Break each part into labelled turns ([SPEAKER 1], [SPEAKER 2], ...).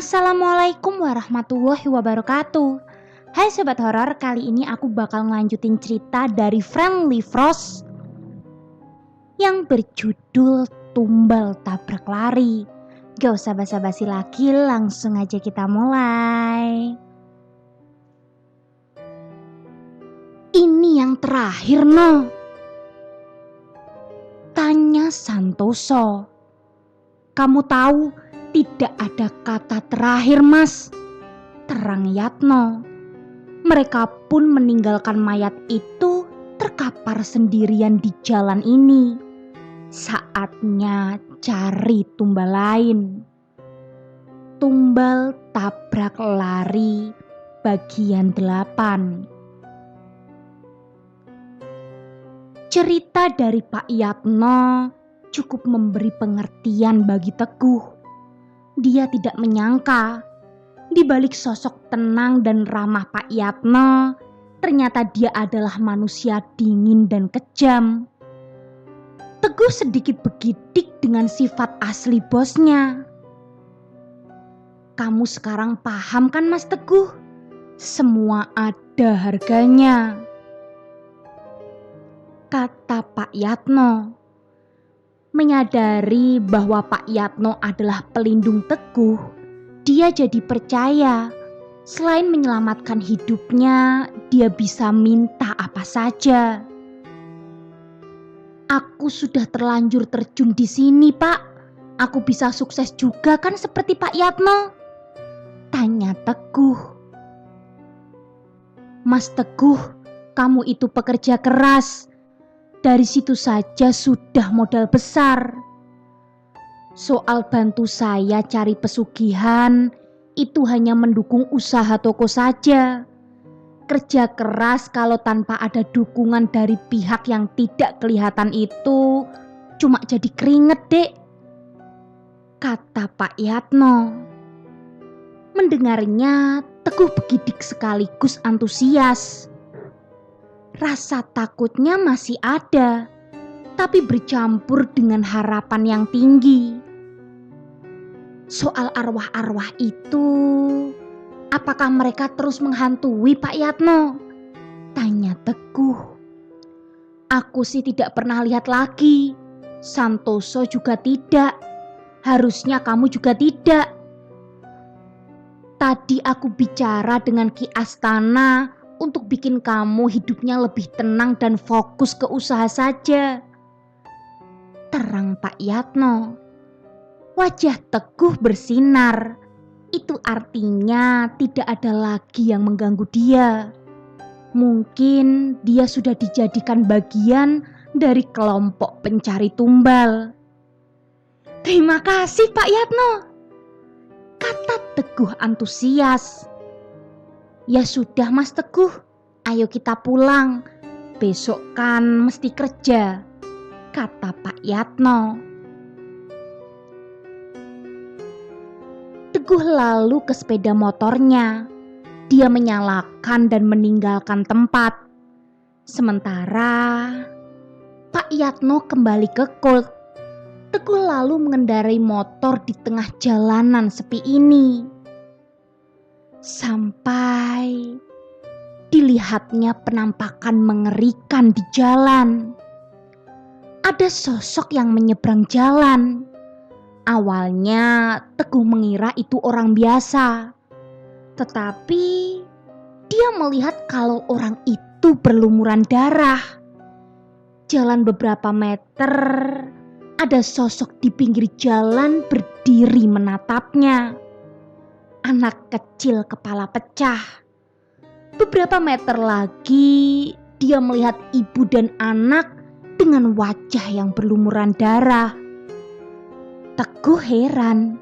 [SPEAKER 1] Assalamualaikum warahmatullahi wabarakatuh. Hai sobat horor, kali ini aku bakal ngelanjutin cerita dari Friendly Frost yang berjudul Tumbal Tabrak Lari. Gak usah basa-basi lagi, langsung aja kita mulai. Ini yang terakhir, no? Tanya Santoso. Kamu tahu tidak ada kata terakhir, Mas, terang Yatno. Mereka pun meninggalkan mayat itu terkapar sendirian di jalan ini. Saatnya cari tumbal lain. Tumbal tabrak lari bagian 8. Cerita dari Pak Yatno cukup memberi pengertian bagi Teguh. Dia tidak menyangka di balik sosok tenang dan ramah Pak Yatno, ternyata dia adalah manusia dingin dan kejam. Teguh sedikit begidik dengan sifat asli bosnya. Kamu sekarang paham kan, Mas Teguh? Semua ada harganya, kata Pak Yatno. Menyadari bahwa Pak Yatno adalah pelindung Teguh, dia jadi percaya selain menyelamatkan hidupnya, dia bisa minta apa saja. Aku sudah terlanjur terjun di sini, Pak. Aku bisa sukses juga kan seperti Pak Yatno? Tanya Teguh. Mas Teguh, kamu itu pekerja keras. Dari situ saja sudah modal besar. Soal bantu saya cari pesugihan, itu hanya mendukung usaha toko saja. Kerja keras kalau tanpa ada dukungan dari pihak yang tidak kelihatan itu cuma jadi keringet, Dek, kata Pak Yatno. Mendengarnya, Teguh begidik sekaligus antusias. Rasa takutnya masih ada, tapi bercampur dengan harapan yang tinggi. Soal arwah-arwah itu, apakah mereka terus menghantui Pak Yatno? Tanya Teguh. Aku sih tidak pernah lihat lagi. Santoso juga tidak. Harusnya kamu juga tidak. Tadi aku bicara dengan Ki Astana untuk bikin kamu hidupnya lebih tenang dan fokus ke usaha saja, terang Pak Yatno. Wajah Teguh bersinar. Itu artinya tidak ada lagi yang mengganggu dia. Mungkin dia sudah dijadikan bagian dari kelompok pencari tumbal. Terima kasih Pak Yatno, kata Teguh antusias. Ya sudah Mas Teguh, ayo kita pulang. Besok kan mesti kerja, kata Pak Yatno. Teguh lalu ke sepeda motornya. Dia menyalakan dan meninggalkan tempat. Sementara Pak Yatno kembali ke Colt. Teguh lalu mengendarai motor di tengah jalanan sepi ini. Sampai dilihatnya penampakan mengerikan di jalan. Ada sosok yang menyeberang jalan. Awalnya Teguh mengira itu orang biasa. Tetapi dia melihat kalau orang itu berlumuran darah. Jalan beberapa meter, ada sosok di pinggir jalan berdiri menatapnya. Anak kecil kepala pecah. Beberapa meter lagi, dia melihat ibu dan anak dengan wajah yang berlumuran darah. Teguh heran.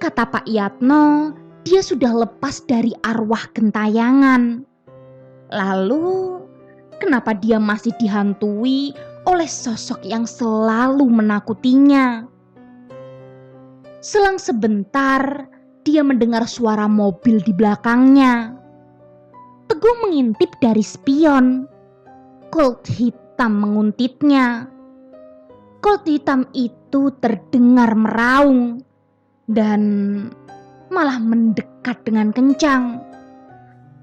[SPEAKER 1] Kata Pak Yatno, dia sudah lepas dari arwah gentayangan. Lalu, kenapa dia masih dihantui oleh sosok yang selalu menakutinya? Selang sebentar, dia mendengar suara mobil di belakangnya. Teguh mengintip dari spion. Colt hitam menguntitnya. Colt hitam itu terdengar meraung. Dan malah mendekat dengan kencang.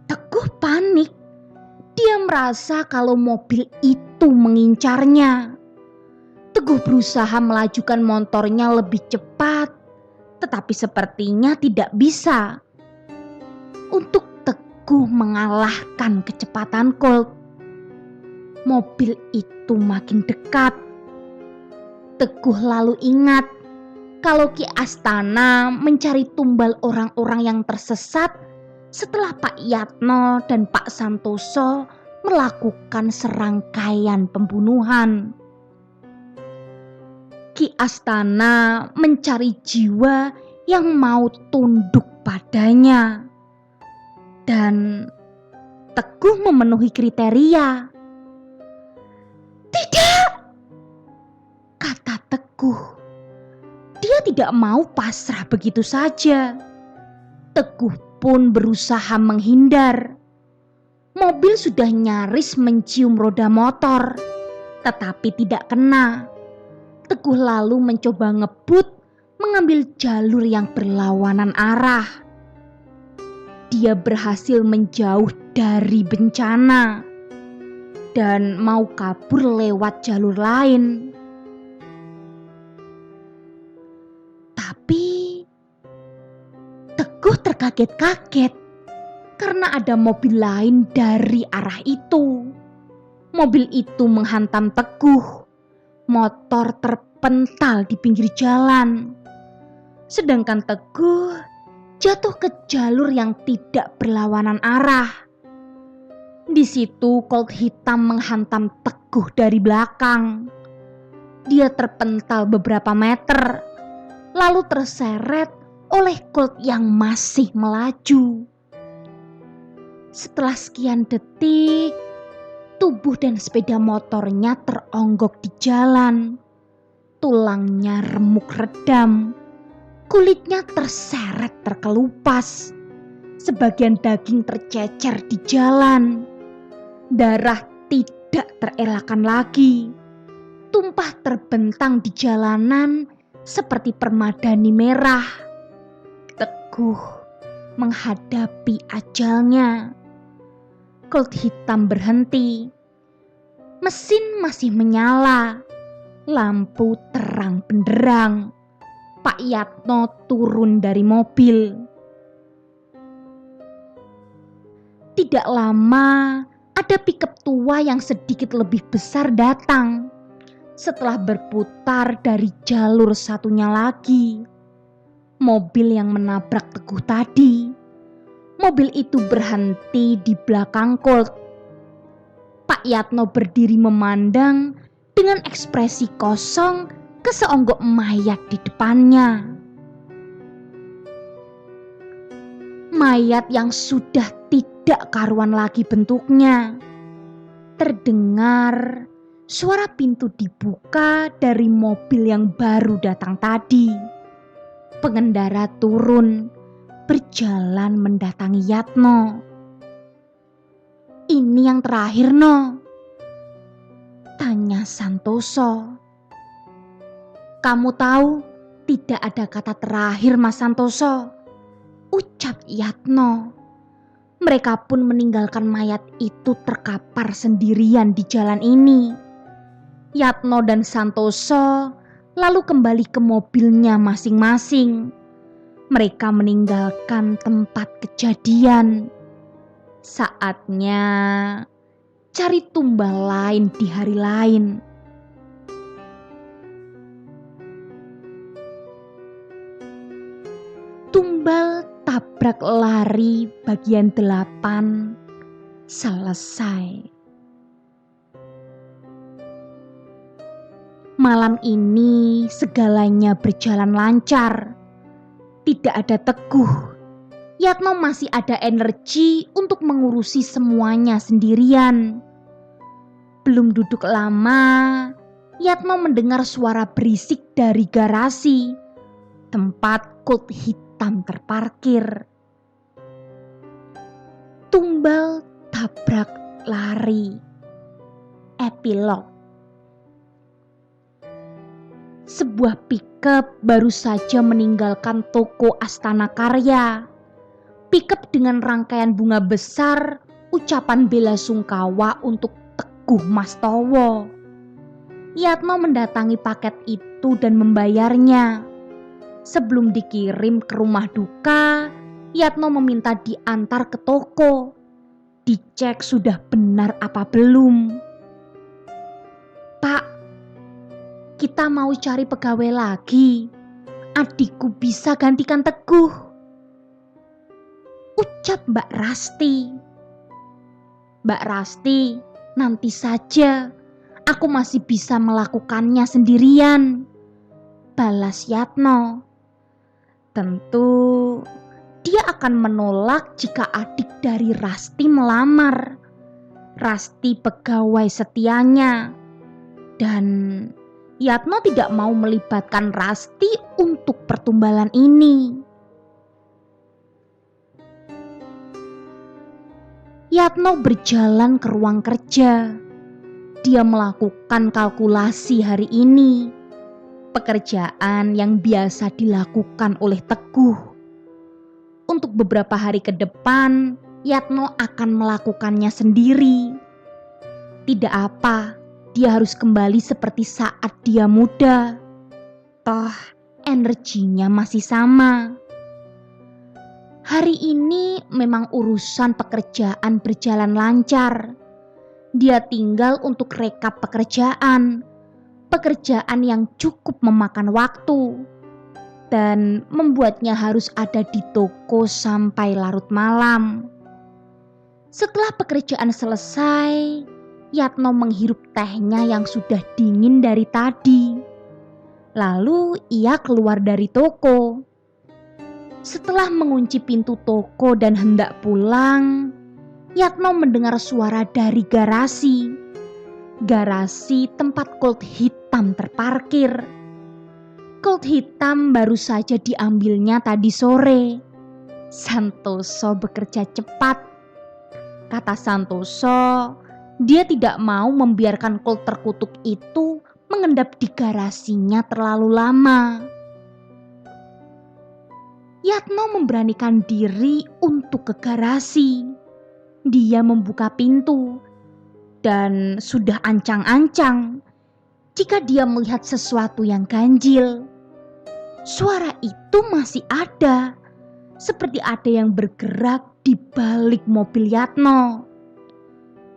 [SPEAKER 1] Teguh panik. Dia merasa kalau mobil itu mengincarnya. Teguh berusaha melajukan motornya lebih cepat, tetapi sepertinya tidak bisa. Untuk Teguh mengalahkan kecepatan Colt, mobil itu makin dekat. Teguh lalu ingat kalau Ki Astana mencari tumbal orang-orang yang tersesat setelah Pak Yatno dan Pak Santoso melakukan serangkaian pembunuhan. Ki Astana mencari jiwa yang mau tunduk padanya. Dan Teguh memenuhi kriteria. Tidak, kata Teguh. Dia tidak mau pasrah begitu saja. Teguh pun berusaha menghindar. Mobil sudah nyaris mencium roda motor, tetapi tidak kena. Teguh lalu mencoba ngebut mengambil jalur yang berlawanan arah. Dia berhasil menjauh dari bencana dan mau kabur lewat jalur lain. Tapi Teguh terkaget-kaget karena ada mobil lain dari arah itu. Mobil itu menghantam Teguh. Motor terpental di pinggir jalan. Sedangkan Teguh jatuh ke jalur yang tidak berlawanan arah. Di situ Colt hitam menghantam Teguh dari belakang. Dia terpental beberapa meter, lalu terseret oleh Colt yang masih melaju. Setelah sekian detik, tubuh dan sepeda motornya teronggok di jalan. Tulangnya remuk redam, kulitnya terseret terkelupas. Sebagian daging tercecer di jalan. Darah tidak terelakkan lagi. Tumpah terbentang di jalanan seperti permadani merah. Teguh menghadapi ajalnya. Colt hitam berhenti. Mesin masih menyala. Lampu terang benderang. Pak Yatno turun dari mobil. Tidak lama, ada pickup tua yang sedikit lebih besar datang. Setelah berputar dari jalur satunya lagi, mobil yang menabrak Teguh tadi. Mobil itu berhenti di belakang Colt. Pak Yatno berdiri memandang dengan ekspresi kosong ke seonggok mayat di depannya. Mayat yang sudah tidak karuan lagi bentuknya. Terdengar suara pintu dibuka dari mobil yang baru datang tadi. Pengendara turun, berjalan mendatangi Yatno. "Ini yang terakhir, No?" tanya Santoso. "Kamu tahu, tidak ada kata terakhir, Mas Santoso," ucap Yatno. Mereka pun meninggalkan mayat itu terkapar sendirian di jalan ini. Yatno dan Santoso lalu kembali ke mobilnya masing-masing. Mereka meninggalkan tempat kejadian. Saatnya cari tumbal lain di hari lain. Tumbal tabrak lari bagian 8 selesai. Malam ini segalanya berjalan lancar. Tidak ada Teguh. Yatno masih ada energi untuk mengurusi semuanya sendirian. Belum duduk lama, Yatno mendengar suara berisik dari garasi, tempat Colt hitam terparkir. Tumbal tabrak lari. Epilog. Sebuah pickup baru saja meninggalkan toko Astana Karya. Pickup dengan rangkaian bunga besar, ucapan bela sungkawa untuk Teguh Mastowo. Yatno mendatangi paket itu dan membayarnya. Sebelum dikirim ke rumah duka, Yatno meminta diantar ke toko. Dicek sudah benar apa belum. "Pak, kita mau cari pegawai lagi. Adikku bisa gantikan Teguh," ucap Mbak Rasti. "Mbak Rasti, nanti saja. Aku masih bisa melakukannya sendirian," balas Yatno. Tentu dia akan menolak jika adik dari Rasti melamar. Rasti pegawai setianya. Dan Yatno tidak mau melibatkan Rasti untuk pertumbalan ini. Yatno berjalan ke ruang kerja. Dia melakukan kalkulasi hari ini. Pekerjaan yang biasa dilakukan oleh Teguh. Untuk beberapa hari ke depan, Yatno akan melakukannya sendiri. Tidak apa, dia harus kembali seperti saat dia muda. Toh, energinya masih sama. Hari ini memang urusan pekerjaan berjalan lancar. Dia tinggal untuk rekap pekerjaan yang cukup memakan waktu dan membuatnya harus ada di toko sampai larut malam. Setelah pekerjaan selesai, Yatno menghirup tehnya yang sudah dingin dari tadi. Lalu ia keluar dari toko. Setelah mengunci pintu toko dan hendak pulang, Yatno mendengar suara dari garasi tempat Colt hitam terparkir. Colt hitam baru saja diambilnya tadi sore. Santoso bekerja cepat. Kata Santoso, dia tidak mau membiarkan Colt terkutuk itu mengendap di garasinya terlalu lama. Yatno memberanikan diri untuk ke garasi. Dia membuka pintu dan sudah ancang-ancang jika dia melihat sesuatu yang ganjil. Suara itu masih ada, seperti ada yang bergerak di balik mobil Yatno.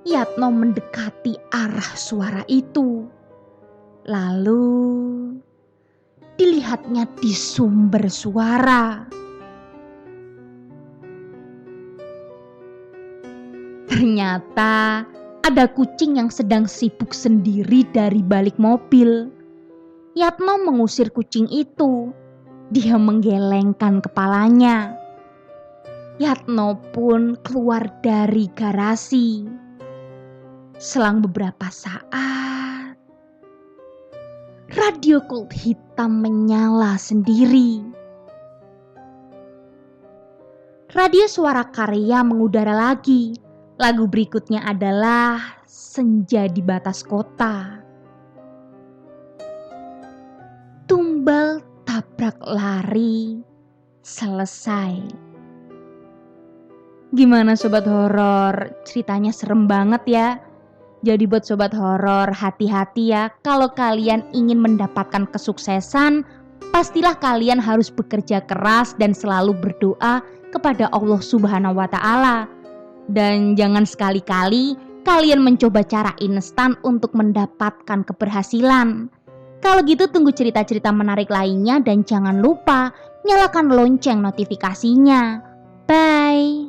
[SPEAKER 1] Yatno mendekati arah suara itu. Lalu dilihatnya di sumber suara. Ternyata ada kucing yang sedang sibuk sendiri dari balik mobil. Yatno mengusir kucing itu. Dia menggelengkan kepalanya. Yatno pun keluar dari garasi. Selang beberapa saat, radio Colt hitam menyala sendiri. Radio Suara Karya mengudara lagi. Lagu berikutnya adalah Senja di Batas Kota. Tumbal tabrak lari selesai. Gimana sobat horor? Ceritanya serem banget ya. Jadi buat sobat horor, hati-hati ya. Kalau kalian ingin mendapatkan kesuksesan, pastilah kalian harus bekerja keras dan selalu berdoa kepada Allah Subhanahu wa Ta'ala. Dan jangan sekali-kali kalian mencoba cara instan untuk mendapatkan keberhasilan. Kalau gitu tunggu cerita-cerita menarik lainnya dan jangan lupa nyalakan lonceng notifikasinya. Bye!